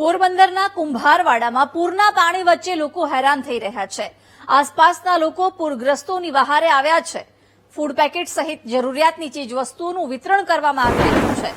પોરબંદરના કુંભારવાડામાં પૂરના પાણી વચ્ચે લોકો હેરાન થઈ રહ્યા છે। આસપાસના લોકો પૂરગ્રસ્તોની વહારે આવ્યા છે। ફૂડ પેકેટ સહિત જરૂરિયાતની ચીજવસ્તુઓનું વિતરણ કરવામાં આવી રહ્યું છે।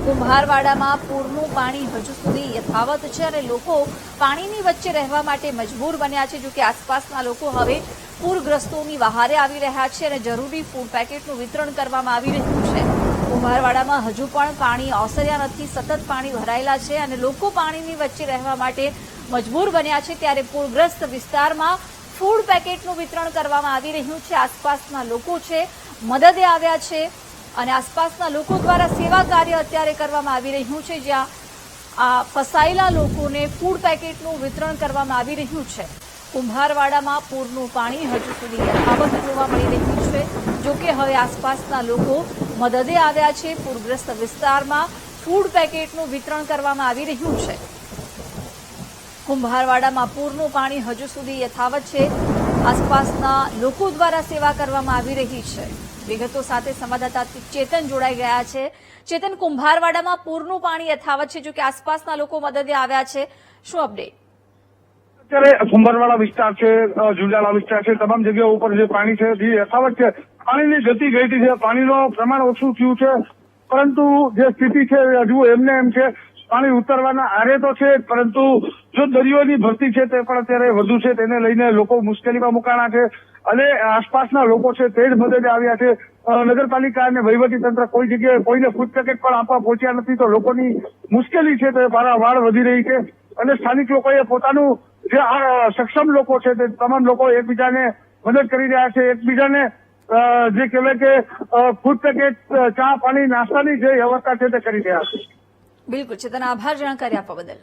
કુંભારવાડામાં પૂરનું પાણી હજુ સુધી યથાવત છે અને લોકો પાણીની વચ્ચે રહેવા માટે મજબૂર બન્યા છે। જો કે આસપાસના લોકો હવે પૂરગ્રસ્તોની વહારે આવી રહ્યા છે અને જરૂરી ફૂડ પેકેટનું વિતરણ કરવામાં આવી રહ્યું છે। કુંભારવાડામાં હજુ પણ પાણી ઓસર્યા નથી, સતત પાણી ભરાયેલા છે અને લોકો પાણીની વચ્ચે રહેવા માટે મજબૂર બન્યા છે। ત્યારે પૂરગ્રસ્ત વિસ્તારમાં ફૂડ પેકેટનું વિતરણ કરવામાં આવી રહ્યું છે। આસપાસના લોકો છે મદદે આવ્યા છે અને આસપાસના લોકો દ્વારા સેવા કાર્ય અત્યારે કરવામાં આવી રહ્યું છે, જ્યાં આ ફસાયેલા લોકોને ફૂડ પેકેટનું વિતરણ કરવામાં આવી રહ્યું છે। કુંભારવાડામાં પૂરનું પાણી હજુ સુધી યથાવત જોવા મળી રહ્યું છે। જો કે હવે આસપાસના લોકો મદદે આવ્યા છે। પૂરગ્રસ્ત વિસ્તારમાં ફૂડ પેકેટનું વિતરણ કરવામાં આવી રહ્યું છે। કુંભારવાડામાં પૂરનું પાણી હજુ સુધી યથાવત છે। આસપાસના લોકો દ્વારા સેવા કરવામાં આવી રહી છે। વિગતો સાથે સંવાદદાતા ચેતન જોડાઈ ગયા છે। ચેતન, કુંભારવાડામાં પૂરનું પાણી યથાવત છે, જો કે આસપાસના લોકો મદદે આવ્યા છે, શું અપડેટ? અત્યારે કુંભારવાડા વિસ્તાર છે, ઝુંઝાલા વિસ્તાર છે, તમામ જગ્યાઓ ઉપર જે પાણી છે જે યથાવત છે। પાણીની ગતિ ઘટી છે, પાણીનું પ્રમાણ ઓછું થયું છે, પરંતુ જે સ્થિતિ છે હજુ એમને એમ છે। પાણી ઉતરવાના આરે તો છે, પરંતુ જો દરિયોની ભરતી છે તે પણ અત્યારે વધુ છે, તેને લઈને લોકો મુશ્કેલીમાં મુકાણા છે અને આસપાસના લોકો છે તે જ મદદે આવ્યા છે। નગરપાલિકા અને વહીવટી તંત્ર કોઈ જગ્યાએ કોઈને ફૂડ પેકેટ પણ આપવા પહોંચ્યા નથી, તો લોકોની મુશ્કેલી છે તે પારાવાર વધી રહી છે અને સ્થાનિક લોકોએ પોતાનું જે આ સક્ષમ લોકો છે તે તમામ લોકો એકબીજાને મદદ કરી રહ્યા છે। એકબીજાને જે કહેવાય કે ફૂડ પેકેટ, ચા પાણી, નાસ્તાની જે વ્યવસ્થા છે તે કરી રહ્યા છે। બિલકુલ, ચેતન, આભાર જાણકારી આપવા બદલ।